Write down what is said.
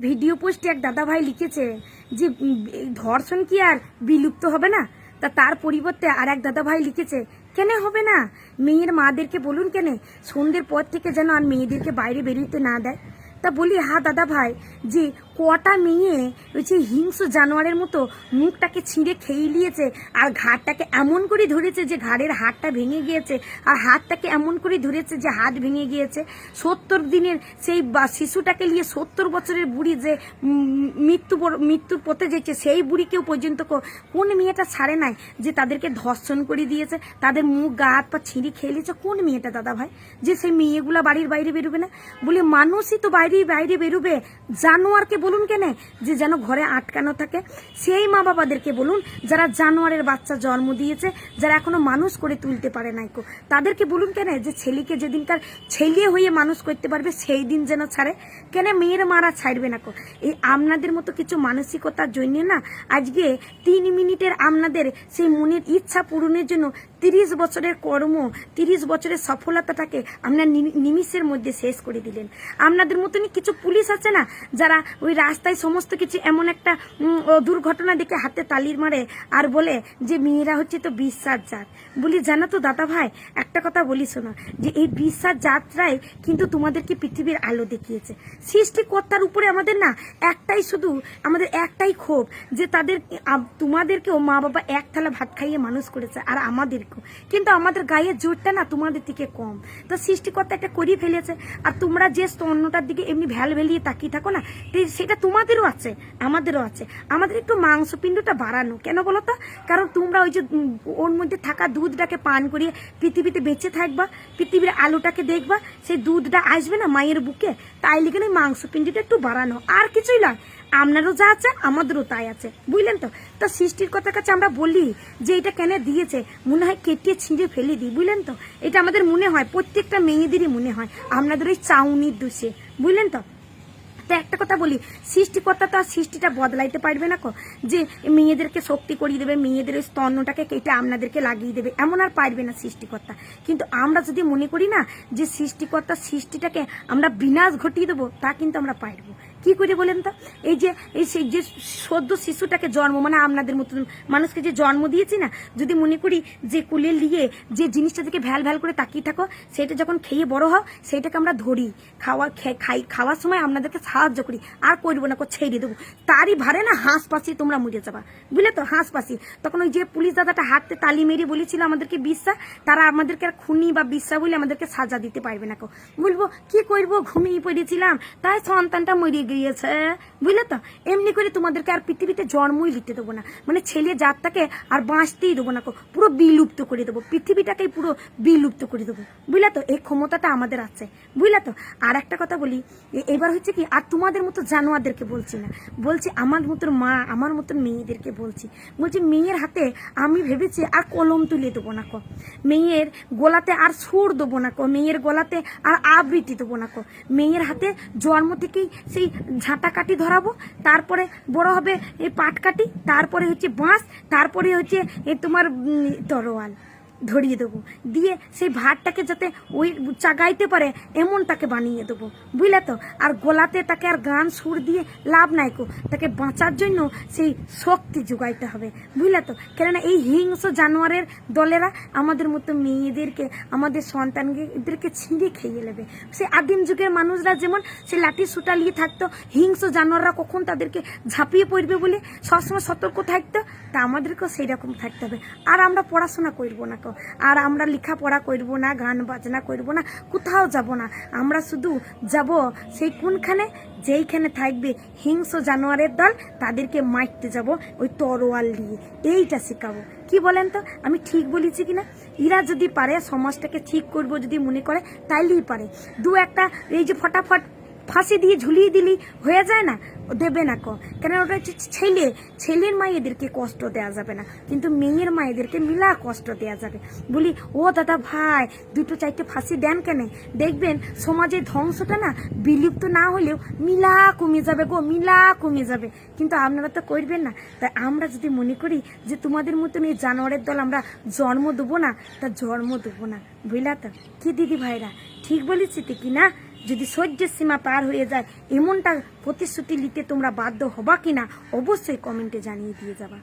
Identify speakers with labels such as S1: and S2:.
S1: Video পোস্টে এক দাদা ভাই লিখেছে যে ধর্ষণ কি আর বিলুপ্ত হবে না, তা তার পরিবর্তে আর এক দাদা ভাই লিখেছে কেন হবে না, মেয়ের মাদেরকে বলুন কেন সন্ধ্যের পর থেকে যেন আর মেয়েদেরকে বাইরে বেরোতে না দেয়। তা বলি হ্যাঁ দাদা ভাই, যে কটা মেয়ে ওই যে হিংস্র জানোয়ারের মতো মুখটাকে ছিঁড়ে খেয়ে নিয়েছে আর ঘাড়টাকে এমন করে ধরেছে যে ঘাড়ের হাড়টা ভেঙে গিয়েছে, আর হাতটাকে এমন করে ধরেছে যে হাত ভেঙে গিয়েছে। 70 দিনের সেই শিশুটাকে নিয়ে 70 বছরের বুড়ি যে মৃত্যুর পথে যেছে, সেই বুড়িকেও পর্যন্ত কোন মেয়েটা ছাড়ে নাই যে তাদেরকে ধর্ষণ করে দিয়েছে, তাদের মুখ গা হাত পা ছিঁড়ে খেয়ে নিয়েছে। কোন মেয়েটা দাদা ভাই যে সেই মেয়েগুলা বাড়ির বাইরে বেরোবে না? বলে মানুষই তো বাইরে বেরোবে, জানোয়ারকে বলুন কেন যে যেন ঘরে আটকানো থাকে। সেই মা বাবাদেরকে বলুন যারা জানোয়ারের বাচ্চা জন্ম দিয়েছে, যারা এখনো মানুষ করে তুলতে পারে নাই কো, তাদেরকে বলুন কেন যে ছেলেকে যেদিনকার ছেলে হয়ে মানুষ করতে পারবে সেই দিন যেন ছাড়ে। কেন মেয়ের মারা ছাড়বে না কো? এই আপনাদের মতো কিছু মানসিকতার জন্য না আজকে 3 মিনিটের আপনাদের সেই মনের ইচ্ছা পূরণের জন্য 30 বছরের কর্ম, 30 বছরের সফলতাটাকে আপনার নিমিষের মধ্যে শেষ করে দিলেন। আপনাদের মতনই কিছু পুলিশ আছে না যারা ওই রাস্তায় সমস্ত কিছু এমন একটা দুর্ঘটনা দেখে হাতে তালির মারে আর বলে যে মেয়েরা হচ্ছে তো বিশ্বাস জাত। বলি জানো তো দাদা ভাই, একটা কথা বলি শোনো, যে এই বিশ্বাস জাতরাই কিন্তু তোমাদেরকে পৃথিবীর আলো দেখিয়েছে। সৃষ্টিকর্তার উপরে আমাদের না আমাদের একটাই ক্ষোভ যে তোমাদেরকেও মা বাবা এক থালা ভাত খাইয়ে মানুষ করেছে আর আমাদেরকেও, কিন্তু আমাদের গায়ের জোরটা না তোমাদের থেকে কম। তো সৃষ্টিকর্তা একটা করিয়ে ফেলেছে, আর তোমরা যে স্তন্যটার দিকে এমনি ভেলিয়ে তাকিয়ে থাকো না, সেটা তোমাদেরও আছে আমাদেরও আছে। আমাদের একটু মাংসপিণ্ডটা বাড়ানো কেন বলো তো? কারণ তোমরা ওই যে ওর মধ্যে থাকা দুধটাকে পান করিয়ে পৃথিবীতে বেঁচে থাকবা, পৃথিবীর আলোটাকে দেখবা, সেই দুধটা আসবে না মায়ের বুকে, তাই লিখে না মাংসপিণ্ডটা একটু বাড়ানো, আর কিছুই নয়। আপনারও যা আছে আমাদেরও তাই আছে, বুঝলেন তো? তো সৃষ্টির কথা কাছে আমরা বলি যে এটা কেন দিয়েছে, মনে হয় কেটে ছিঁড়ে ফেলে দিই, বুঝলেন তো? এটা আমাদের মনে হয়, প্রত্যেকটা মেয়েদেরই মনে হয় আপনাদের ওই চাউনির দোষে, বুঝলেন তো? তো একটা কথা বলি, সৃষ্টিকর্তা তো আর সৃষ্টিটা বদলাইতে পারবে না কো যে মেয়েদেরকে শক্তি করিয়ে দেবে, মেয়েদের ওই স্তন্যটাকে কেটে আপনাদেরকে লাগিয়ে দেবে, এমন আর পারবে না সৃষ্টিকর্তা। কিন্তু আমরা যদি মনে করি না যে সৃষ্টিকর্তা সৃষ্টিটাকে আমরা বিনাশ ঘটিয়ে দেবো, তা কিন্তু আমরা পারবো। কি করে বলেন তো? সেই যে সদ্য শিশুটাকে জন্ম, মানে আপনাদের মতন মানুষকে যে জন্ম দিয়েছি না, যদি মনে করি যে কুলে নিয়ে যে জিনিসটা থেকে ভ্যাল করে তাকিয়ে থাকো, সেটা যখন খেয়ে বড় হও সেটাকে আমরা ধরি, খাওয়ার সময় আপনাদেরকে সাহায্য করি, আর করবো না, ছেড়ে দেবো। তারই ভারে না হাঁস পাশি তোমরা মরে যাবা, বুঝলে তো? হাঁস পাশি তখন ওই যে পুলিশ দাদাটা হাতে তালি মেরে বলেছিল আমাদেরকে বিশ্বাস, তারা আমাদেরকে আর খুনি বা বিশ্বাস বলে আমাদেরকে সাজা দিতে পারবে না কো। বলবো কি করবো, ঘুমিয়ে পড়েছিলাম তাই সন্তানটা মরে গিয়েছে, বুঝলে তো? এমনি করে তোমাদেরকে আর পৃথিবীতে জন্মই দিতে দেবো না, মানে ছেলে জাতটাকে আর বাঁচতেই দেবো না কো, পুরো বিলুপ্ত করে দেবো, পৃথিবীটাকেই পুরো বিলুপ্ত করে দেবো, বুঝলে তো? এই ক্ষমতাটা আমাদের আছে, বুঝলে তো? আর একটা কথা বলি, এবার হচ্ছে কি, আর তোমাদের মতো জানোয়ারদেরকে বলছি না, বলছি আমার মতন মা, আমার মতন মেয়েদেরকে বলছি মেয়ের হাতে আমি ভেবেছি আর কলম তুলে দেবো না কো, মেয়ের গলাতে আর সুর দেবো না কো, মেয়ের গলাতে আর আবৃত্তি দেবো না কো, মেয়ের হাতে জন্ম থেকেই সেই ঝাঁটা কাঠি ধরাবো, তারপরে বড় হবে এই পাট কাঠি, তারপরে হচ্ছে বাঁশ, তারপরে হচ্ছে তোমার তরোয়াল ধরিয়ে দেবো, দিয়ে সেই ভাতটাকে যাতে ওই চাগাইতে পারে এমন তাকে বানিয়ে দেবো, বুঝলে তো? আর গোলাতে তাকে আর গান সুর দিয়ে লাভ নাই কো, তাকে বাঁচার জন্য সেই শক্তি যোগাইতে হবে, বুঝলে তো? কেননা এই হিংস্র জানোয়ারের দলেরা আমাদের মতো মেয়েদেরকে, আমাদের সন্তানদেরকে ছিঁড়ে খেয়ে নেবে। সেই আদিম যুগের মানুষরা যেমন সে লাঠি সুটা নিয়ে থাকতো, হিংস্র জানোয়াররা কখন তাদেরকে ঝাঁপিয়ে পড়বে বলে সবসময় সতর্ক থাকতো, তা আমাদেরকেও সেই রকম থাকতে হবে। আর আমরা পড়াশোনা করবো না, আর আমরা লেখাপড়া করব না, গান বাজনা করব না, কোথাও যাব না, আমরা শুধু যাব সেই কোনখানে, যেইখানে থাকবে হিংস্র জানোয়ারের দল, তাদেরকে মারতে যাব ওই তরোয়াল দিয়ে, এইটা শেখাবো। কি বলেন তো, আমি ঠিক বলেছি কিনা? এরা যদি পারে সমাজটাকে ঠিক করব যদি মনে করে, তাইলেই পারে। দু একটা এই যে ফটাফট ফাঁসি দিয়ে ঝুলিয়ে দিলি হয়ে যায় না, দেবে না কো, কেন ওটা হচ্ছে ছেলের মায়েদেরকে কষ্ট দেওয়া যাবে না, কিন্তু মেয়ের মায়েদেরকে মিলা কষ্ট দেওয়া যাবে। বলি ও দাদা ভাই, 2-4টে ফাঁসি দেন কেন? দেখবেন সমাজের ধ্বংসটা না বিলুপ্ত না হলেও মিলা কমে যাবে গো, মিলা কমে যাবে। কিন্তু আপনারা তো করবেন না। তাই আমরা যদি মনে করি যে তোমাদের মতন এই জানোয়ারের দল আমরা জন্ম দেবো না, তা জন্ম দেবো না, বুঝলা তো? কি দিদি ভাইরা, ঠিক বলেছি তো কি না? যদি সহ্যের সীমা পার হয়ে যায় এমনটা প্রতিশ্রুতি নিতে তোমরা বাধ্য হবা কিনা অবশ্যই কমেন্টে জানিয়ে দিয়ে যাবা।